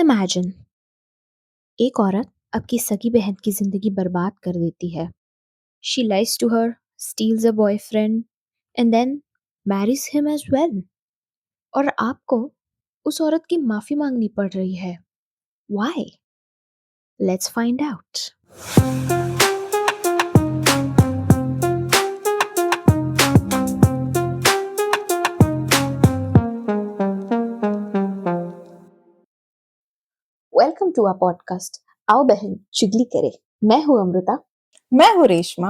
Imagine एक औरत आपकी सगी बहन की जिंदगी बर्बाद कर देती है. She lies to her, steals a boyfriend, and then marries him as well. और आपको उस औरत की माफी मांगनी पड़ रही है. Why? Let's find out. Welcome to our podcast. आओ बहन चुगली करे. मैं हूँ अमृता. मैं हूँ रेशमा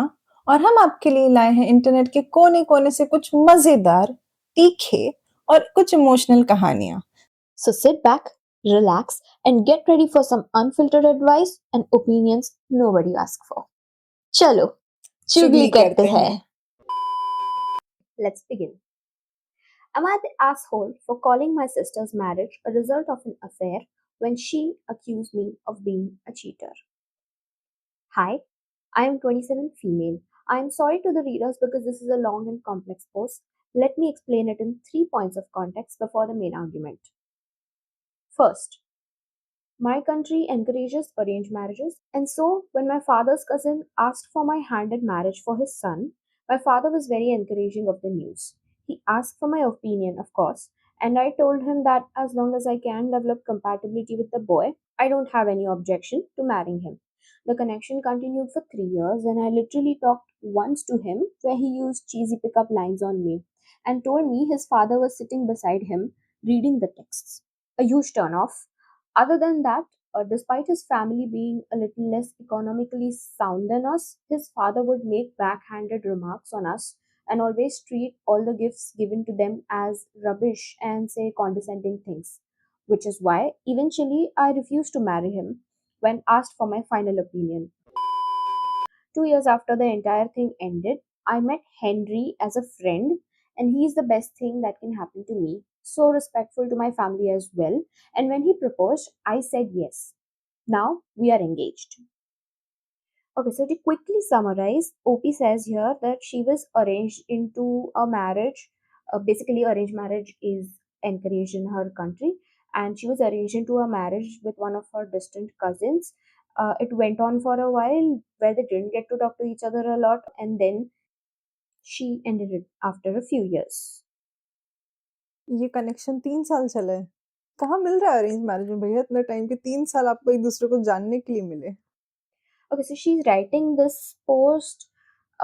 और हम आपके लिए लाए हैं इंटरनेट के कोने कोने से कुछ मजेदार, तीखे और कुछ इमोशनल कहानियां. So sit back, relax, and get ready for some unfiltered advice and opinions nobody asked for. चलो चुगली करते हैं. Let's begin. Am I the asshole for calling my sister's marriage a result of an affair when she accused me of being a cheater? Hi, I am 27 female. I am sorry to the readers because this is a long and complex post. Let me explain it in 3 points of context before the main argument. First, my country encourages arranged marriages, and so when my father's cousin asked for my hand in marriage for his son, my father was very encouraging of the news. He asked for my opinion, of course, and I told him that as long as I can develop compatibility with the boy, I don't have any objection to marrying him. The connection continued for 3 years, and I literally talked once to him where he used cheesy pickup lines on me and told me his father was sitting beside him reading the texts. A huge turn off. Other than that, despite his family being a little less economically sound than us, his father would make backhanded remarks on us and always treat all the gifts given to them as rubbish and say condescending things. Which is why eventually I refused to marry him when asked for my final opinion. 2 years after the entire thing ended, I met Henry as a friend, and he's the best thing that can happen to me. So respectful to my family as well. And when he proposed, I said yes. Now we are engaged. Okay, so to quickly summarize, OP says here that she was arranged into a marriage. Basically, arranged marriage is encouraged in her country, and she was arranged into a marriage with one of her distant cousins. It went on for a while where they didn't get to talk to each other a lot, and then she ended it after a few years. ये connection 3 साल चला है. कहाँ मिल रहा है arrange marriage में भैया इतना टाइम के 3 साल आपको एक दूसरे को जानने के लिए मिले. Okay, so she's writing this post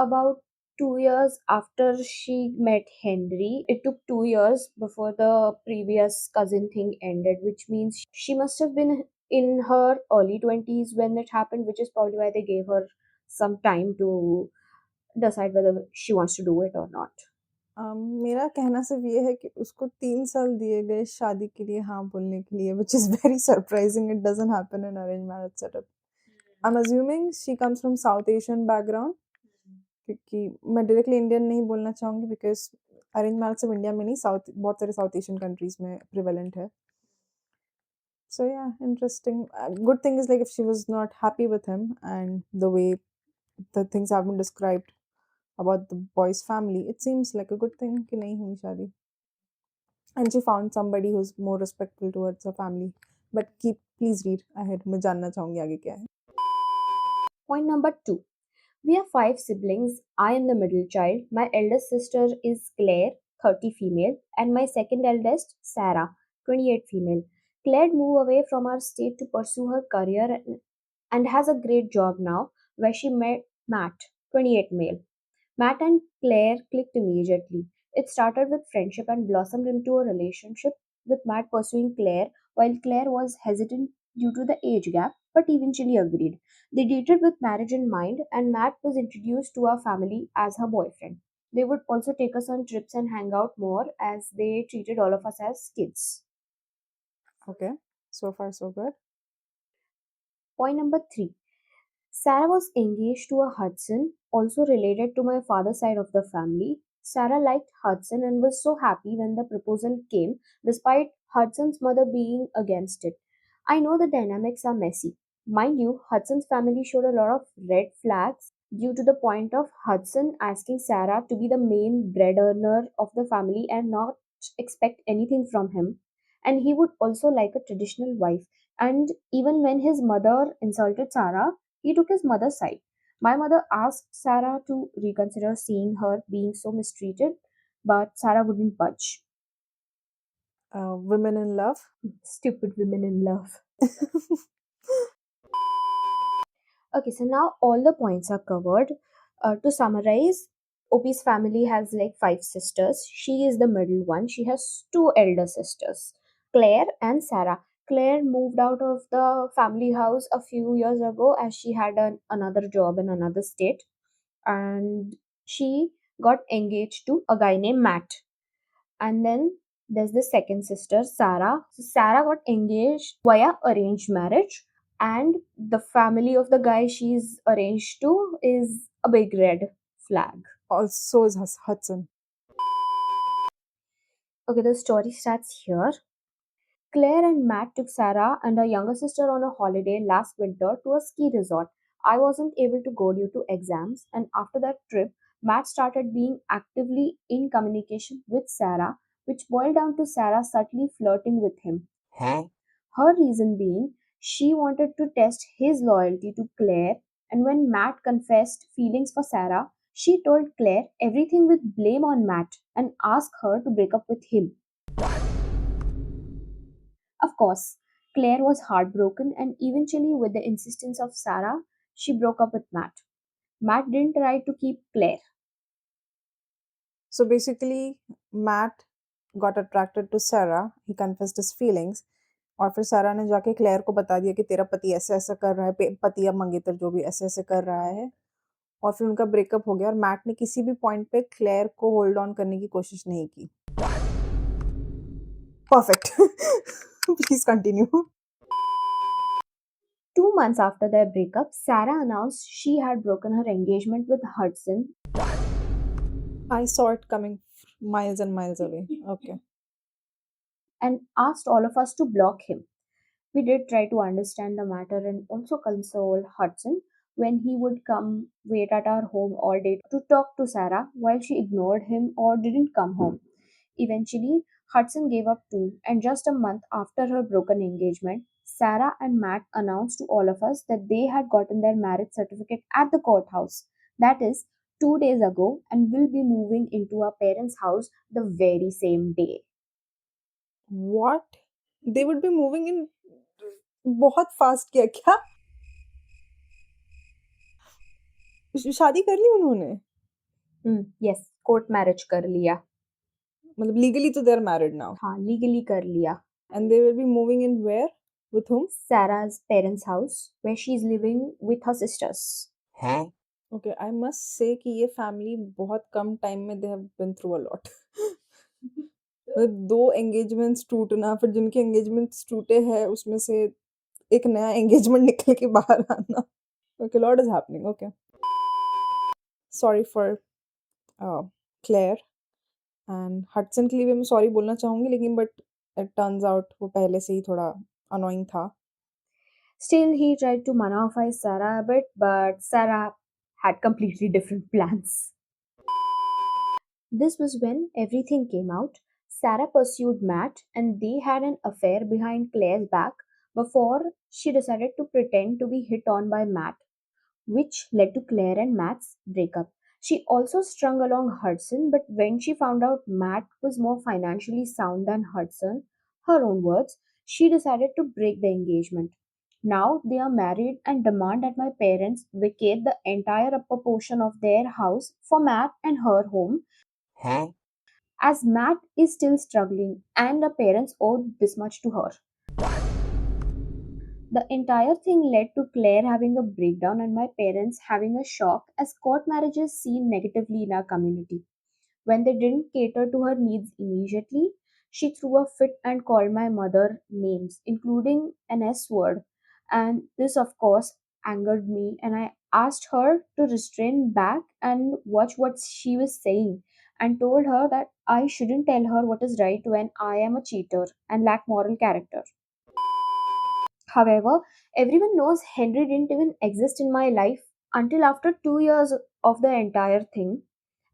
about 2 years after she met Henry. It took 2 years before the previous cousin thing ended, which means she must have been in her early 20s when it happened, which is probably why they gave her some time to decide whether she wants to do it or not. मेरा कहना सिर्फ ये है कि उसको 3 साल दिए गए शादी के लिए हाँ बोलने के लिए, which is very surprising. It doesn't happen in arranged marriage setup. I'm assuming she comes from South Asian background. क्योंकि मैं डायरेक्टली इंडियन नहीं बोलना चाहूँगी बिकॉज अरेंज मैरिज सिर्फ इंडिया में नहीं, साउथ बहुत सारे साउथ एशियन कंट्रीज में प्रिवेलेंट है. So yeah, interesting. Good thing is like if she was not happy with him and the way the things have been described about the boy's family, it seems like a good thing कि नहीं हुई शादी. And she found somebody who's more respectful towards her family. But please read ahead. मैं जानना चाहूँगी आगे क्या है. Point number 2. We are 5 siblings. I am the middle child. My eldest sister is Claire, 30 female, and my second eldest, Sarah, 28 female. Claire moved away from our state to pursue her career and has a great job now, where she met Matt, 28 male. Matt and Claire clicked immediately. It started with friendship and blossomed into a relationship, with Matt pursuing Claire while Claire was hesitant due to the age gap, but eventually agreed. They dated with marriage in mind, and Matt was introduced to our family as her boyfriend. They would also take us on trips and hang out more as they treated all of us as kids. Okay, so far so good. Point number 3. Sarah was engaged to a Hudson, also related to my father's side of the family. Sarah liked Hudson and was so happy when the proposal came, despite Hudson's mother being against it. I know the dynamics are messy. Mind you, Hudson's family showed a lot of red flags due to the point of Hudson asking Sarah to be the main bread earner of the family and not expect anything from him. and he would also like a traditional wife. And even when his mother insulted Sarah, he took his mother's side. My mother asked Sarah to reconsider seeing her being so mistreated, but Sarah wouldn't budge. Women in love. Stupid women in love. Okay, so now all the points are covered. To summarize, Opie's family has like five sisters. She is the middle one. She has two elder sisters, Claire and Sarah. Claire moved out of the family house a few years ago as she had another job in another state, and she got engaged to a guy named Matt. And then there's the second sister, Sarah. So Sarah got engaged via arranged marriage, and the family of the guy she's arranged to is a big red flag. Also is Hudson. Okay, the story starts here. Claire and Matt took Sarah and her younger sister on a holiday last winter to a ski resort. I wasn't able to go due to exams, and after that trip, Matt started being actively in communication with Sarah, which boiled down to Sarah subtly flirting with him. Her reason being she wanted to test his loyalty to Claire, and when Matt confessed feelings for Sarah, she told Claire everything with blame on Matt and asked her to break up with him. Of course, Claire was heartbroken, and eventually, with the insistence of Sarah, she broke up with Matt. Matt didn't try to keep Claire. So basically, Matt got attracted to Sarah. He confessed his feelings. और फिर सारा ने जाके clear को बता दिया कि तेरा पति ऐसे ऐसा कर रहा है, पति या मंगेतर जो भी ऐसे ऐसे कर रहा है, और फिर उनका ब्रेकअप हो गया और मैट ने किसी भी पॉइंट पे क्लेयर को होल्ड ऑन करने की कोशिश नहीं की. Perfect. Please continue. 2 months after their breakup, Sarah announced she had broken her engagement with Hudson. I saw it coming miles and miles away. Okay. And asked all of us to block him. We did try to understand the matter and also console Hudson when he would come wait at our home all day to talk to Sarah while she ignored him or didn't come home. Eventually, Hudson gave up too, and just a month after her broken engagement, Sarah and Matt announced to all of us that they had gotten their marriage certificate at the courthouse. That is, 2 days ago, and will be moving into our parents' house the very same day. What? They would be moving in बहुत fast किया क्या? शादी कर ली उन्होंने? Yes, court marriage कर लिया. मतलब legally तो they are married now. हाँ, legally कर लिया. And they will be moving in where? With whom? Sarah's parents' house, where she's living with her sisters. Okay, I must say कि ये family बहुत कम time में they have been through a lot. मतलब 2 engagements टूटना, फिर जिनके engagements टूटे हैं उसमें से एक नया engagement निकल के बाहर आना. Okay, lot is happening. Okay. Sorry for Claire and Hudson के लिए भी मैं sorry बोलना चाहूँगी, लेकिन but it turns out वो पहले से ही थोड़ा annoying था. Still, he tried to manify Sarah a bit, but Sarah had completely different plans. This was when everything came out. Sarah pursued Matt, and they had an affair behind Claire's back before she decided to pretend to be hit on by Matt, which led to Claire and Matt's breakup. She also strung along Hudson, but when she found out Matt was more financially sound than Hudson, her own words, she decided to break the engagement. Now they are married and demand that my parents vacate the entire upper portion of their house for Matt and her home, as Matt is still struggling and the parents owe this much to her. The entire thing led to Claire having a breakdown and my parents having a shock as court marriages seen negatively in our community. When they didn't cater to her needs immediately, she threw a fit and called my mother names, including an S word. And this, of course, angered me, and I asked her to restrain back and watch what she was saying, and told her that I shouldn't tell her what is right when I am a cheater and lack moral character. However, everyone knows Henry didn't even exist in my life until after 2 years of the entire thing.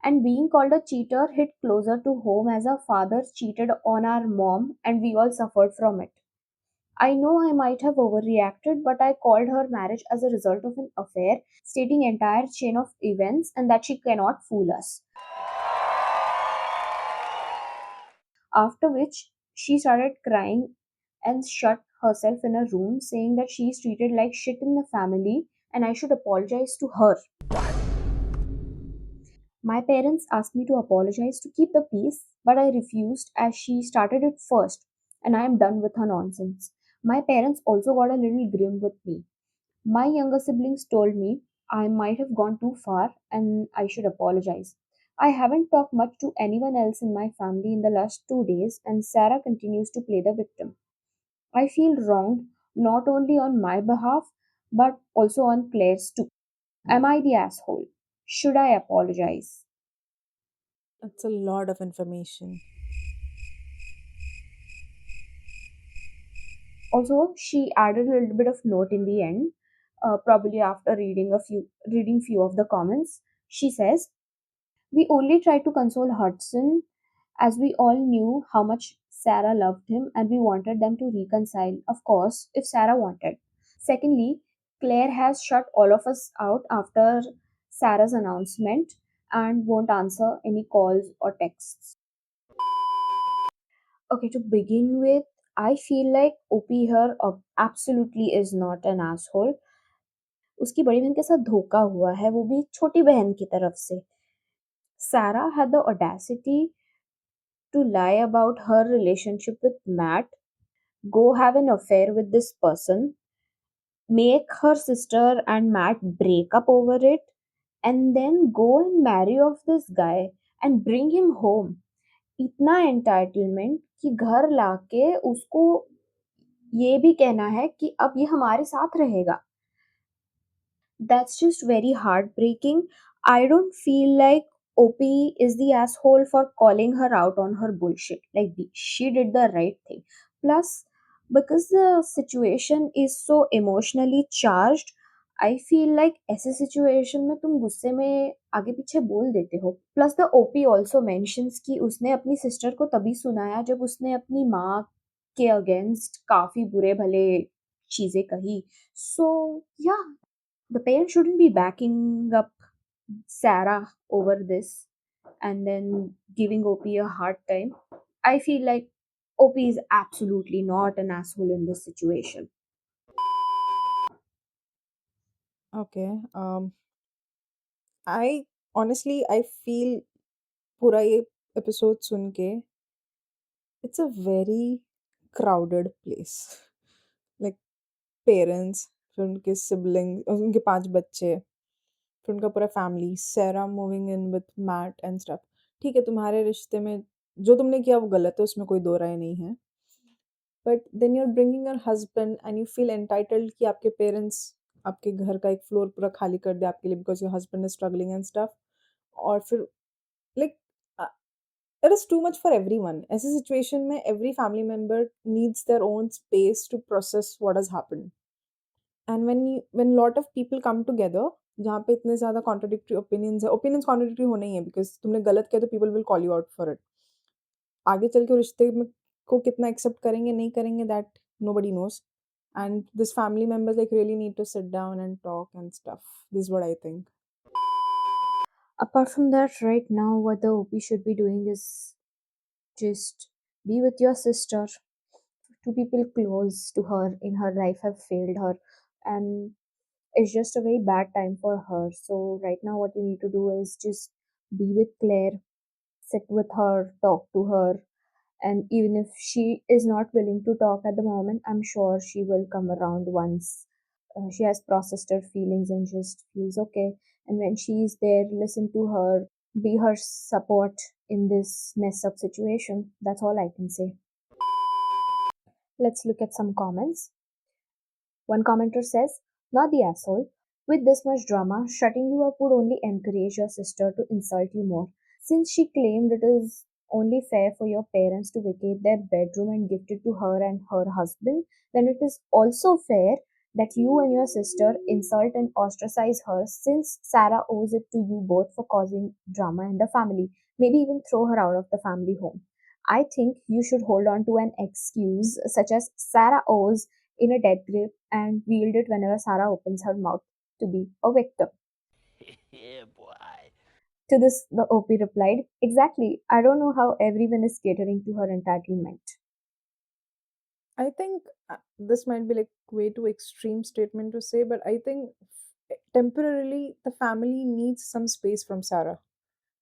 And being called a cheater hit closer to home as our father cheated on our mom and we all suffered from it. I know I might have overreacted, but I called her marriage as a result of an affair, stating entire chain of events and that she cannot fool us. After which she started crying and shut herself in a room saying that she is treated like shit in the family and I should apologize to her. My parents asked me to apologize to keep the peace, but I refused as she started it first, and I am done with her nonsense. My parents also got a little grim with me. My younger siblings told me I might have gone too far and I should apologize. I haven't talked much to anyone else in my family in the last 2 days, and Sarah continues to play the victim. I feel wronged not only on my behalf but also on Claire's too. Am I the asshole? Should I apologize? That's a lot of information. Also, she added a little bit of note in the end, probably after reading few of the comments. She says, "We only tried to console Hudson as we all knew how much Sarah loved him and we wanted them to reconcile, of course, if Sarah wanted. Secondly, Claire has shut all of us out after Sarah's announcement and won't answer any calls or texts." Okay, to begin with, I feel like OP here absolutely is not an asshole. उसकी बड़ी बहन के साथ धोखा हुआ है, वो भी छोटी बहन की तरफ से. Sarah had the audacity to lie about her relationship with Matt, go have an affair with this person, make her sister and Matt break up over it, and then go and marry off this guy and bring him home. इतना entitlement कि घर लाके उसको ये भी कहना है कि अब ये हमारे साथ रहेगा. That's just very heartbreaking. I don't feel like OP is the asshole for calling her out on her bullshit. Like, she did the right thing. Plus, because the situation is so emotionally charged, I feel like ऐसे situation में तुम गुस्से में आगे पीछे बोल देते हो. Plus the OP also mentions कि उसने अपनी सिस्टर को तभी सुनाया जब उसने अपनी माँ के अगेंस्ट काफी बुरे भले चीजें कही. So yeah, the parents shouldn't be backing up Sarah over this and then giving OP a hard time. I feel like OP is absolutely not an asshole in this situation. Okay. I honestly I feel पूरा ये episode सुन के it's a very crowded place. Like parents, फिर उनके siblings, उनके 5 बच्चे, फिर उनका पूरा family, Sarah moving in with Matt and stuff. ठीक है, तुम्हारे रिश्ते में जो तुमने किया वो गलत है, उसमें कोई दो राय नहीं है. But then you're bringing your husband and you feel entitled कि आपके parents आपके घर का एक फ्लोर पूरा खाली कर दे आपके लिए because your husband is struggling and stuff. और फिर like uh, it is too much for everyone. ऐसी situation में every family member needs their own space to process what has happened. And when lot of people come together जहाँ पे इतने ज़्यादा contradictory opinions है, opinions contradictory होने ही है because तुमने गलत किया तो people will call you out for it. आगे चल के रिश्ते में को कितना एक्सेप्ट करेंगे नहीं करेंगे that nobody knows. And this family members like really need to sit down and talk and stuff. This is what I think. Apart from that, right now, what the OP should be doing is just be with your sister. Two people close to her in her life have failed her, and it's just a very bad time for her. So, right now, what you need to do is just be with Claire, sit with her, talk to her, and even if she is not willing to talk at the moment, I'm sure she will come around once she has processed her feelings and just feels okay. And when she is there, listen to her, be her support in this messed up situation. That's all I can say. Let's look at some comments. One commenter says, "Not the asshole. With this much drama, shutting you up would only encourage your sister to insult you more. Since she claimed it is only fair for your parents to vacate their bedroom and gift it to her and her husband, then it is also fair that you and your sister insult and ostracize her since Sarah owes it to you both for causing drama in the family, maybe even throw her out of the family home. I think you should hold on to an excuse such as Sarah owes in a death grip and wield it whenever Sarah opens her mouth to be a victim. Yeah, boy. To this, the OP replied, exactly, I don't know how everyone is catering to her entitlement. I think this might be like way too extreme statement to say, but I think temporarily the family needs some space from Sarah.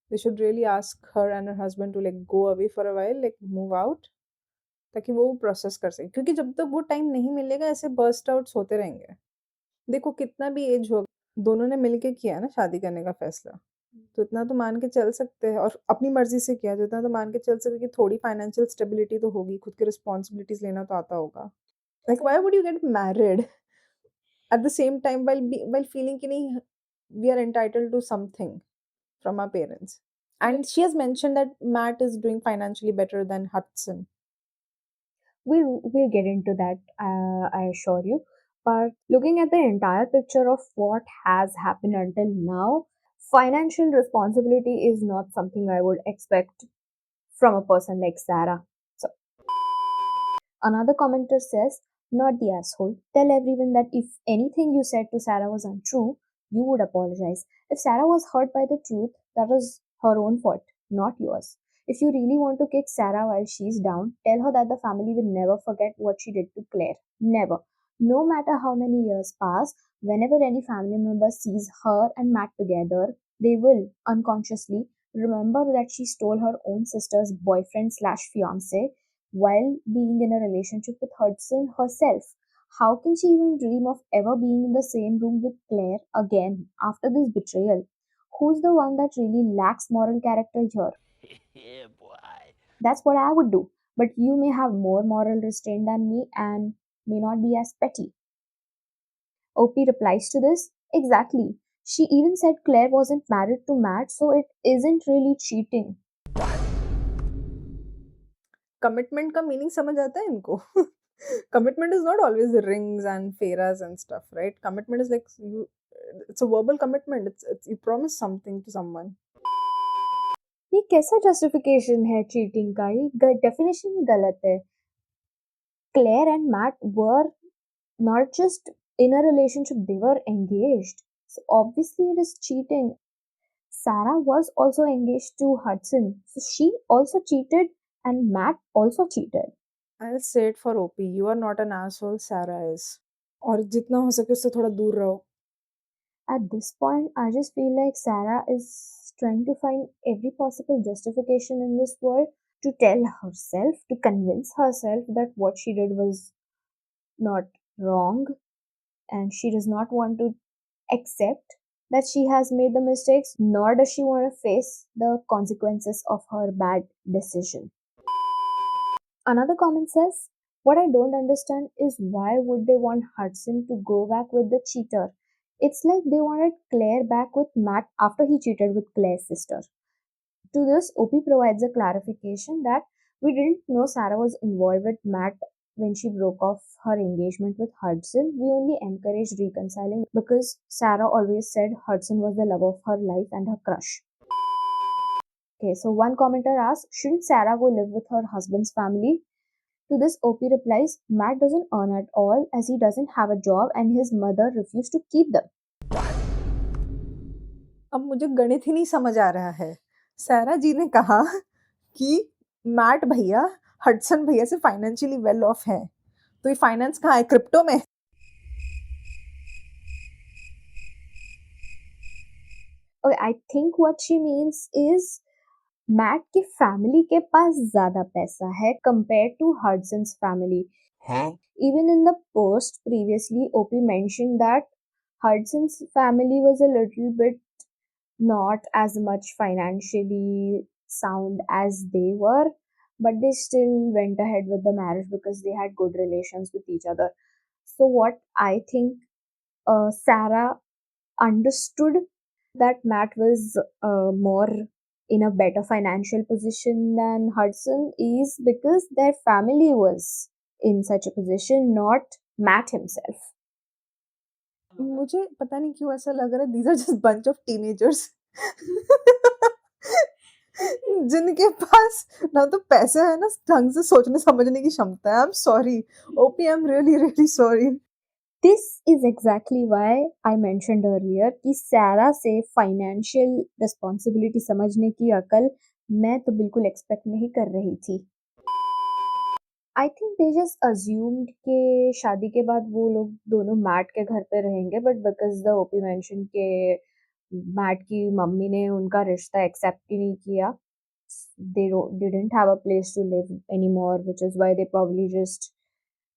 They should really ask her and her husband to like go away for a while, like move out, ताकि वो process कर सके, क्योंकि जब तक वो time नहीं मिलेगा ऐसे बर्स्ट आउट्स होते रहेंगे। देखो कितना भी एज हो, दोनों ने मिलके किया है ना शादी करने का फैसला, तो इतना तो मान के चल सकते हैं, और अपनी मर्जी से किया तो इतना तो मान के चल सकते कि थोड़ी फाइनेंशियल स्टेबिलिटी तो होगी, खुद की रिस्पॉन्सिबिलिटीज लेना तो आता होगा। Like why would you get married at the same time while feeling कि नहीं, we are entitled to something from our parents. And she has mentioned that Matt is doing financially better than Hudson. We'll get into that, I assure you. But looking at the entire picture of what has happened until now, financial responsibility is not something I would expect from a person like Sarah. So another commenter says, not the asshole. Tell everyone that if anything you said to Sarah was untrue, you would apologize. If Sarah was hurt by the truth, that was her own fault, not yours. If you really want to kick Sarah while she's down, tell her that the family will never forget what she did to Claire. Never. No matter how many years pass, whenever any family member sees her and Matt together, they will unconsciously remember that she stole her own sister's boyfriend slash fiance while being in a relationship with Hudson herself. How can she even dream of ever being in the same room with Claire again after this betrayal? Who's the one that really lacks moral character here? Yeah, boy. That's what I would do. But you may have more moral restraint than me and may not be as petty. OP replies to this, exactly. She even said Claire wasn't married to Matt, so it isn't really cheating. Commitment का meaning समझ आता है इनको? Commitment is not always rings and feras and stuff, right? Commitment is like you, it's a verbal commitment. It's you promise something to someone. ये कैसा justification है cheating का? ये डेफिनेशन ही गलत है. Claire and Matt were not just in a relationship, they were engaged. So obviously it is cheating. Sarah was also engaged to Hudson. So she also cheated and Matt also cheated. I'll say it for OP. You are not an asshole, Sarah is. और जितना हो सके उससे थोड़ा दूर रहो. At this point, I just feel like Sarah is trying to find every possible justification in this world to tell herself, to convince herself that what she did was not wrong, and she does not want to accept that she has made the mistakes, nor does she want to face the consequences of her bad decision. Another comment says, what I don't understand is why would they want Hudson to go back with the cheater? It's like they wanted Claire back with Matt after he cheated with Claire's sister. To this, OP provides a clarification that we didn't know Sarah was involved with Matt when she broke off her engagement with Hudson. We only encouraged reconciling because Sarah always said Hudson was the love of her life and her crush. Okay, so one commenter asks, shouldn't Sarah go live with her husband's family? To this, OP replies, Matt doesn't earn at all as he doesn't have a job and his mother refused to keep them. अब मुझे गणित ही नहीं समझ आ रहा है. सारा जी ने कहा कि मैट भैया हडसन भैया से फाइनेंशियली वेल ऑफ है, तो ये फाइनेंस कहाँ है? क्रिप्टो में? Okay, I think what she means is Matt की फैमिली के पास ज्यादा पैसा है compared to Hudson's family. Huh? Even in the post previously, OP mentioned that Hudson's family was a little bit not as much financially sound as they were, but they still went ahead with the marriage because they had good relations with each other. So, what I think Sarah understood that Matt was more in a better financial position than Hudson is because their family was in such a position, not Matt himself. मुझे पता नहीं क्यों ऐसा लग रहा है these are just bunch of teenagers जिनके पास ना तो पैसे है ना ढंग से सोचने समझने की क्षमता है। I am sorry OP, I am really really sorry. This is exactly why I mentioned earlier कि सारा से फाइनेंशियल रिस्पॉन्सिबिलिटी समझने की अकल मैं तो बिल्कुल एक्सपेक्ट नहीं कर रही थी। I think they just assumed कि शादी के बाद वो लोग दोनों मैट के घर पे रहेंगे, but because the OP mention के मैट की मम्मी ने उनका रिश्ता एक्सेप्ट ही नहीं किया, they didn't have a place to live anymore, which is why they probably just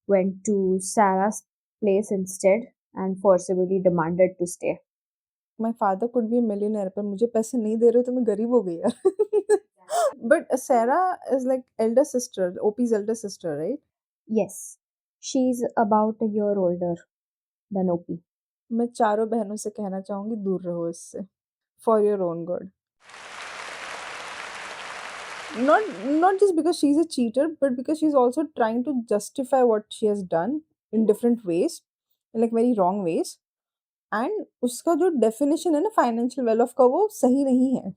went to Sarah's place instead and forcibly demanded to stay. My father could be a millionaire पर मुझे पैसे नहीं दे रहे हो तो मैं गरीब हो गई यार। But Sara is like elder sister, OP's elder sister, right? Yes, she's about a year older than OP. मैं चारों बहनों से कहना चाहूंगी दूर रहो इससे, for your own good. Not just because she's a cheater, but because she's also trying to justify what she has done in different ways, in like very wrong ways. And उसका जो डेफिनेशन है ना financial well of का वो सही नहीं है।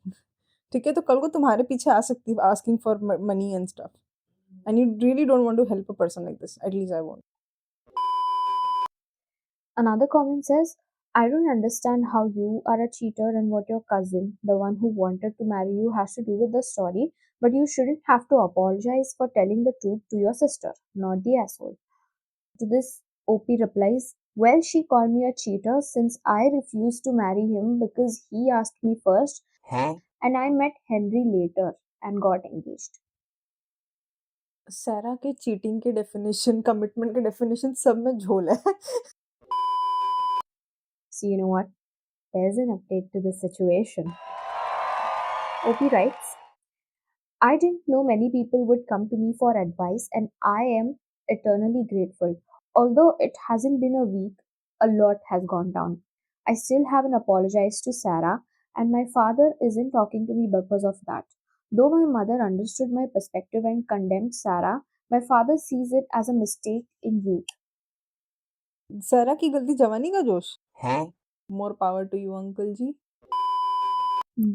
ठीक है, तो कल को तुम्हारे पीछे आ सकती है asking for money and stuff, and you really don't want to help a person like this, at least I want. Another comment says, I don't understand how you are a cheater and what your cousin, the one who wanted to marry you, has to do with the story, but you shouldn't have to apologize for telling the truth to your sister, not the asshole. To this, OP replies, well, she called me a cheater since I refused to marry him because he asked me first, and I met Henry later and got engaged. सारा के cheating के definition, commitment के definition सब में झोल है। So, you know what? There's an update to the situation. OP writes, I didn't know many people would come to me for advice, and I am eternally grateful. Although it hasn't been a week, a lot has gone down. I still haven't apologized to Sarah, and my father isn't talking to me because of that. Though my mother understood my perspective and condemned Sarah, my father sees it as a mistake in youth. सारा की गलती जवानी का जोश। More power to you uncle ji.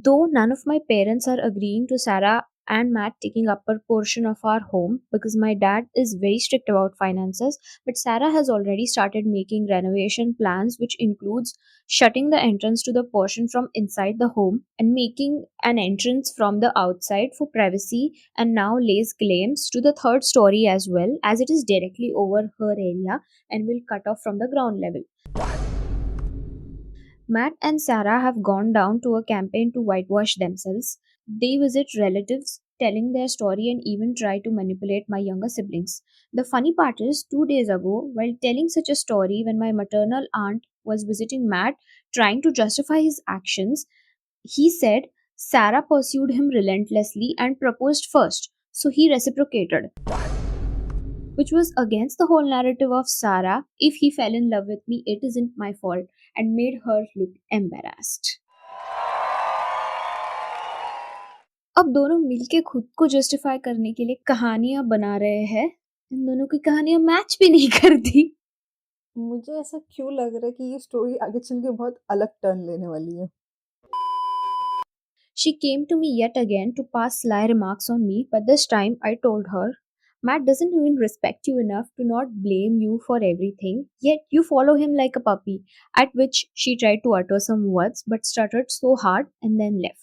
Though none of my parents are agreeing to Sarah and Matt taking up a portion of our home because my dad is very strict about finances, but Sarah has already started making renovation plans, which includes shutting the entrance to the portion from inside the home and making an entrance from the outside for privacy, and now lays claims to the third story as well, as it is directly over her area and will cut off from the ground level. Matt and Sarah have gone down to a campaign to whitewash themselves. They visit relatives, telling their story, and even try to manipulate my younger siblings. The funny part is, 2 days ago, while telling such a story, when my maternal aunt was visiting Matt, trying to justify his actions, he said Sarah pursued him relentlessly and proposed first, so he reciprocated, which was against the whole narrative of Sarah. If he fell in love with me, it isn't my fault, and made her look embarrassed. अब दोनों मिलके खुद को justify करने के लिए कहानियां बना रहे हैं। इन दोनों की कहानियां मैच भी नहीं करती। मुझे ऐसा क्यों लग रहा है कि ये स्टोरी आगे चल के बहुत अलग टर्न लेने वाली है। She came to me yet again to pass sly remarks on me, but this time I told her, Matt doesn't even respect you enough to not blame you for everything, yet you follow him like a puppy. At which she tried to utter some words but stuttered so hard and then left.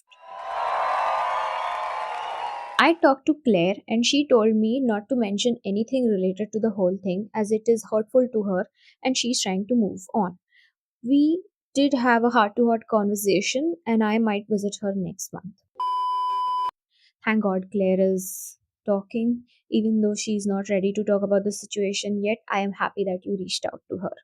I talked to Claire and she told me not to mention anything related to the whole thing as it is hurtful to her and she's trying to move on. We did have a heart to heart conversation and I might visit her next month. Thank God Claire is talking. Even though she's not ready to talk about the situation yet, I am happy that you reached out to her.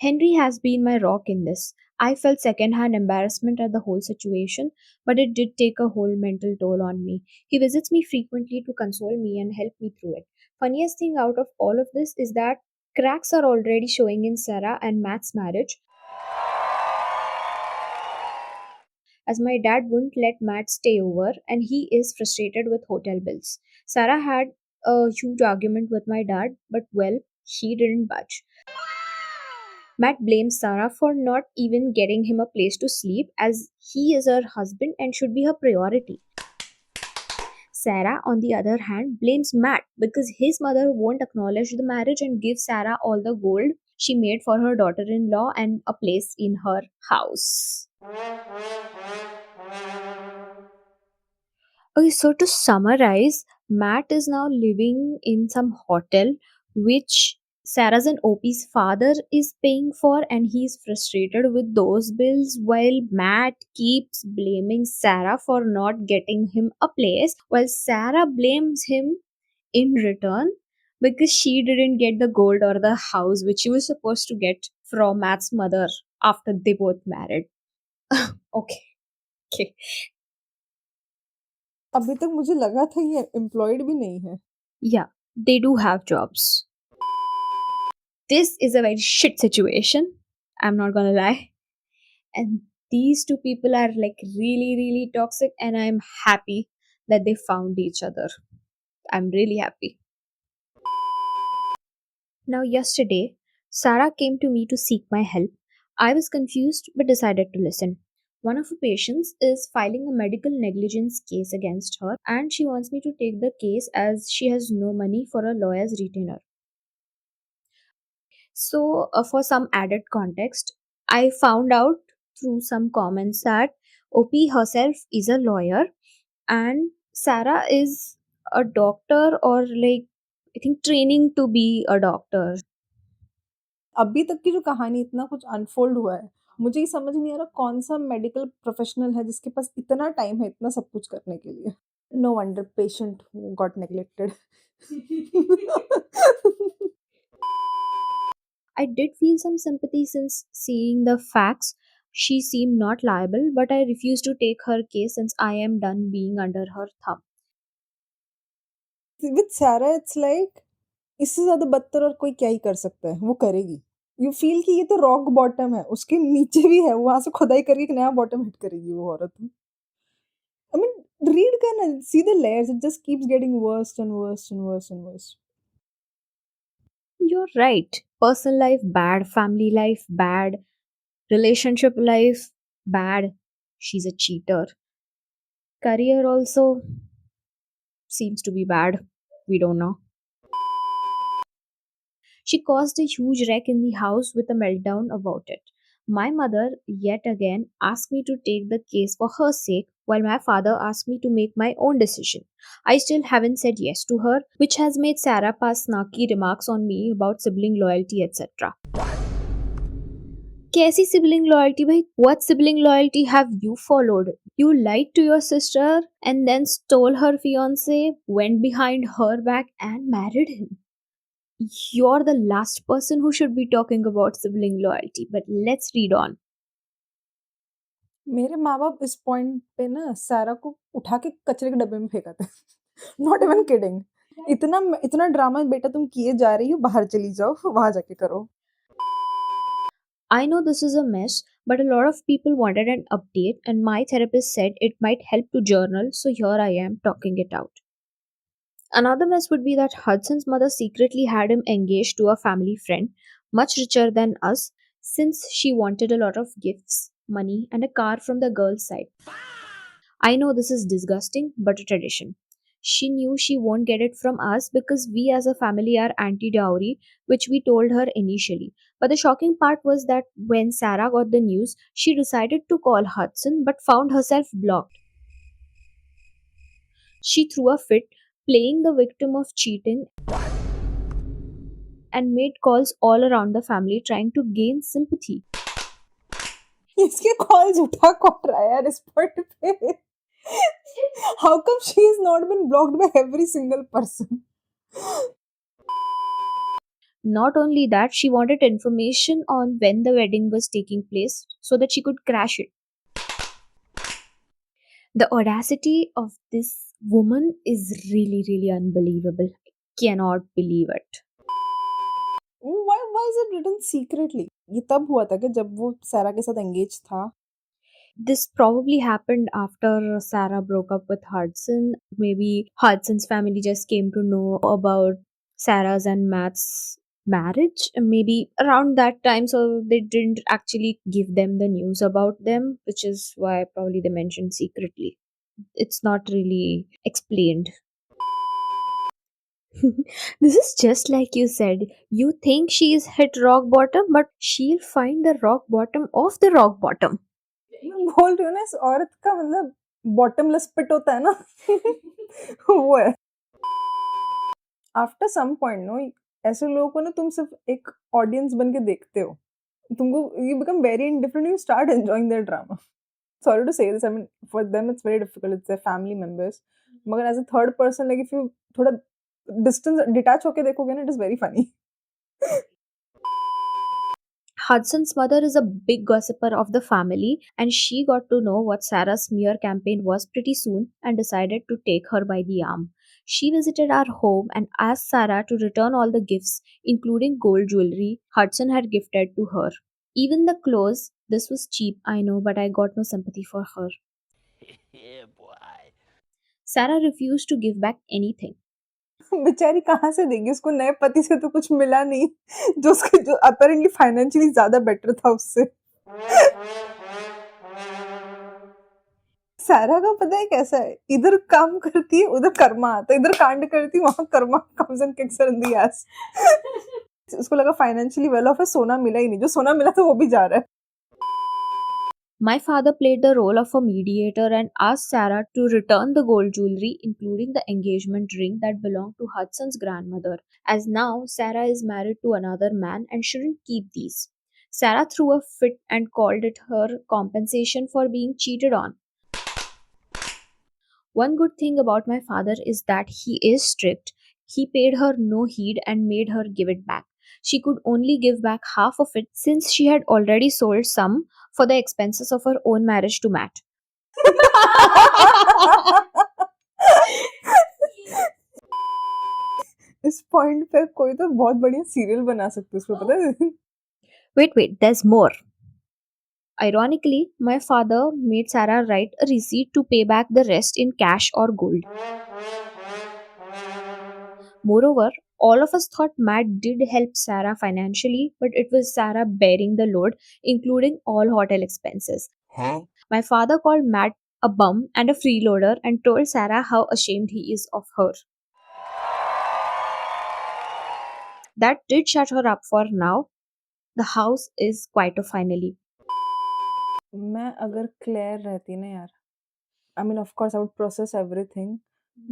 Henry has been my rock in this. I felt secondhand embarrassment at the whole situation, but it did take a whole mental toll on me. He visits me frequently to console me and help me through it. Funniest thing out of all of this is that cracks are already showing in Sarah and Matt's marriage, as my dad wouldn't let Matt stay over and he is frustrated with hotel bills. Sarah had a huge argument with my dad, but well, he didn't budge. Matt blames Sarah for not even getting him a place to sleep as he is her husband and should be her priority. Sarah, on the other hand, blames Matt because his mother won't acknowledge the marriage and give Sarah all the gold she made for her daughter in law and a place in her house. Okay, so to summarize, Matt is now living in some hotel which Sarah's and OP's father is paying for, and he's frustrated with those bills while Matt keeps blaming Sarah for not getting him a place, while Sarah blames him in return because she didn't get the gold or the house which she was supposed to get from Matt's mother after they both married. Okay, okay. अभी तक मुझे लगा था ये employed भी नहीं है. Yeah, they do have jobs. This is a very shit situation. I'm not gonna lie. And these two people are like really, really toxic, and I'm happy that they found each other. I'm really happy. Now, yesterday, Sarah came to me to seek my help. I was confused but decided to listen. One of her patients is filing a medical negligence case against her, and she wants me to take the case as she has no money for a lawyer's retainer. So, for some added context, I found out through some comments that OP herself is a lawyer and Sarah is a doctor, or like I think training to be a doctor. अभी तक की जो कहानी इतना कुछ unfold हुआ है, मुझे ये समझ नहीं आ रहा कौन सा मेडिकल प्रोफेशनल है जिसके पास इतना टाइम है इतना सब कुछ करने के लिए. No wonder patient got neglected. I did feel some sympathy since seeing the facts. She seemed not liable, but I refused to take her case since I am done being under her thumb. With सारा it's like इससे ज्यादा बदतर और कोई क्या ही कर सकता है, वो करेगी. यू फील कि ये तो रॉक बॉटम है, उसके नीचे भी है, वहां से खुदाई करके एक नया बॉटम हिट करेगी वो औरत. आई मीन रीड करना, see the layers, it just keeps getting worse and worse and worse and worse. You're right. Personal life bad, family life bad, relationship life bad. She's a cheater. Career also seems to be bad. We don't know. She caused a huge wreck in the house with a meltdown about it. My mother, yet again, asked me to take the case for her sake, while my father asked me to make my own decision. I still haven't said yes to her, which has made Sarah pass snarky remarks on me about sibling loyalty, etc. कैसी sibling loyalty भाई? What sibling loyalty have you followed? You lied to your sister and then stole her fiance, went behind her back and married him. You're the last person who should be talking about sibling loyalty, but let's read on. मेरे माँ बाप इस point पे ना सारा को उठा के कचरे के डब्बे में फेंका था. Not even kidding. इतना इतना ड्रामा बेटा तुम किए जा रही हो, बाहर चली जाओ, वहां जाके करो. I know this is a mess, but a lot of people wanted an update, and my therapist said it might help to journal, so here I am talking it out. Another mess would be that Hudson's mother secretly had him engaged to a family friend, much richer than us, since she wanted a lot of gifts, money, and a car from the girl's side. I know this is disgusting, but a tradition. She knew she won't get it from us because we as a family are anti dowry, which we told her initially. But the shocking part was that when Sarah got the news, she decided to call Hudson but found herself blocked. She threw a fit, playing the victim of cheating, and made calls all around the family trying to gain sympathy. इसके calls उठा कौन रहा है यार इस point पे? How come she is not been blocked by every single person? Not only that, she wanted information on when the wedding was taking place so that she could crash it. The audacity of this woman is really, really unbelievable. I cannot believe it. Why is it written secretly? ये तब हुआ था कि जब वो सारा के साथ एंगेज था. This probably happened after Sarah broke up with Hudson. Maybe Hudson's family just came to know about Sarah's and Matt's Marriage, maybe around that time, so they didn't actually give them the news about them, which is why probably they mentioned secretly. It's not really explained. This is just like you said. You think she's hit rock bottom, but she'll find the rock bottom of the rock bottom. मैं बोल रही हूँ ना, इस औरत का मतलब bottomless पिट होता है ना वो है। आफ्टर सम पॉइंट नो, ऐसे लोगों को ना तुम सिर्फ एक ऑडियंस बन के देखते हो, तुमको you become very indifferent, you start enjoying their drama. Sorry to say this, I mean for them it's very difficult, it's their family members, मगर as a third person like if you थोड़ा distance detach होके देखोगे ना, it is very funny. Hudson's mother is a big gossiper of the family, and she got to know what Sarah's smear campaign was pretty soon and decided to take her by the arm. She visited our home and asked Sarah to return all the gifts, including gold jewelry Hudson had gifted to her. Even the clothes, this was cheap, I know, but I got no sympathy for her. Yeah, boy. Sarah refused to give back anything. बेचारी कहाँ से देगी, उसको नए पति से तो कुछ मिला नहीं जो उसके जो अपेरेंटली फाइनेंशियली ज्यादा बेटर था उससे। सारा का पता है कैसा है, इधर काम करती है उधर कर्मा आता है, इधर कांड करती है वहां Karma comes and kicks her in the S. उसको लगा फाइनेंशियली वेल ऑफ है, सोना मिला ही नहीं, जो सोना मिला था वो भी जा रहा है। My father played the role of a mediator and asked Sarah to return the gold jewelry, including the engagement ring that belonged to Hudson's grandmother, as now Sarah is married to another man and shouldn't keep these. Sarah threw a fit and called it her compensation for being cheated on. One good thing about my father is that he is strict. He paid her no heed and made her give it back. She could only give back half of it since she had already sold some for the expenses of her own marriage to Matt. इस point पे कोई तो बहुत बढ़िया serial बना सकते उसको, पता है। Wait, there's more. Ironically, my father made Sarah write a receipt to pay back the rest in cash or gold. Moreover, all of us thought Matt did help Sarah financially, but it was Sarah bearing the load, including all hotel expenses. Huh? My father called Matt a bum and a freeloader and told Sarah how ashamed he is of her. That did shut her up for now. The house is quieter finally. मैं अगर clear रहती ना यार, I mean of course I would process everything,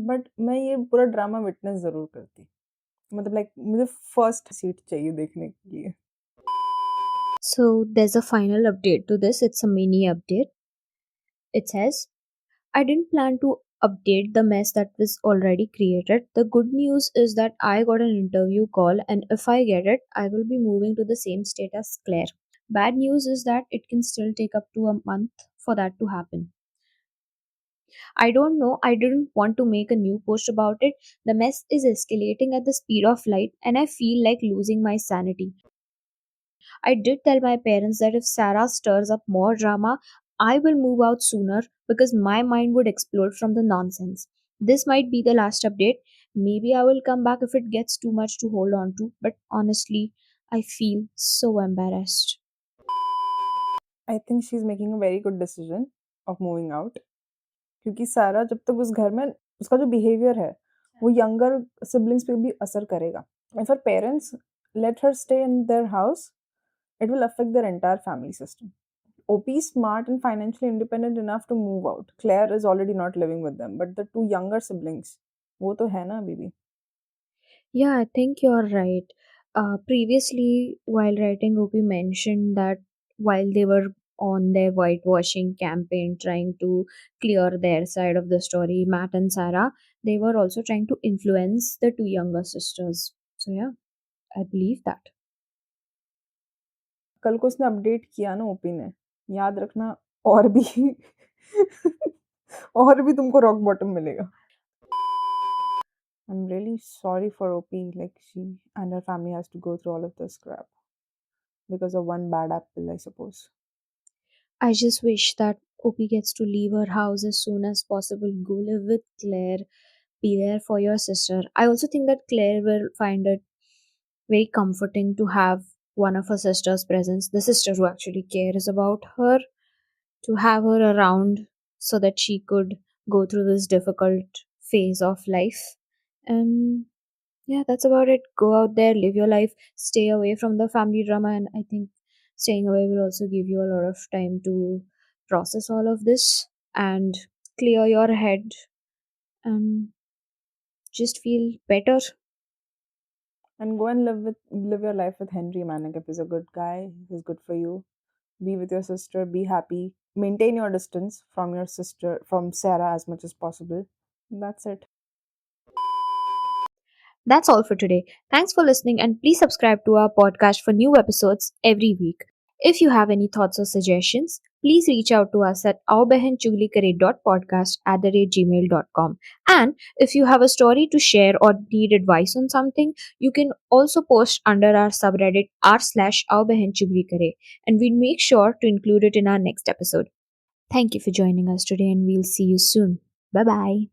but मैं ये पूरा drama witness जरूर करती। मतलब लाइक मुझे फर्स्ट सीट चाहिए देखने के लिए। So there's a final update to this. It's a mini update. It says, I didn't plan to update the mess that was already created. The good news is that I got an interview call, and if I get it, I will be moving to the same state as Claire. Bad news is that it can still take up to a month for that to happen. I don't know, I didn't want to make a new post about it. The mess is escalating at the speed of light, and I feel like losing my sanity. I did tell my parents that if Sarah stirs up more drama, I will move out sooner because my mind would explode from the nonsense. This might be the last update. Maybe I will come back if it gets too much to hold on to, but honestly, I feel so embarrassed. I think she is making a very good decision of moving out, क्योंकि सारा जब तक उस घर में, उसका जो behaviour है वो यंगर सिबलिंग्स पे भी असर करेगा। If her parents let her stay in their house, it will affect their entire family system. OP is smart and financially independent enough to move out. Claire is already not living with them, but the two younger siblings, वो तो है ना अभी भी। Yeah, I think you're right. Previously, while writing, Gopi mentioned that while they were on their whitewashing campaign trying to clear their side of the story, Matt and Sarah, they were also trying to influence the two younger sisters. So, yeah, I believe that. कल को उसने update किया ना OP ने, याद रखना और भी और भी तुमको रॉक बॉटम मिलेगा। I'm really sorry for OP, like she and her family has to go through all of this crap because of one bad apple, I suppose. I just wish that Gopi gets to leave her house as soon as possible, go live with Claire, be there for your sister. I also think that Claire will find it very comforting to have one of her sister's presence, the sister who actually cares about her, to have her around so that she could go through this difficult phase of life. And yeah, that's about it. Go out there, live your life, stay away from the family drama, and I think staying away will also give you a lot of time to process all of this and clear your head and just feel better. And go and live your life with Henry, man. Like, if he's a good guy, he's good for you. Be with your sister, be happy. Maintain your distance from your sister, from Sarah, as much as possible. That's it. That's all for today. Thanks for listening, and please subscribe to our podcast for new episodes every week. If you have any thoughts or suggestions, please reach out to us at aurbehenchugliekare.podcast@gmail.com. And if you have a story to share or need advice on something, you can also post under our subreddit r/aurbehenchuglikare, and we'll make sure to include it in our next episode. Thank you for joining us today, and we'll see you soon. Bye bye.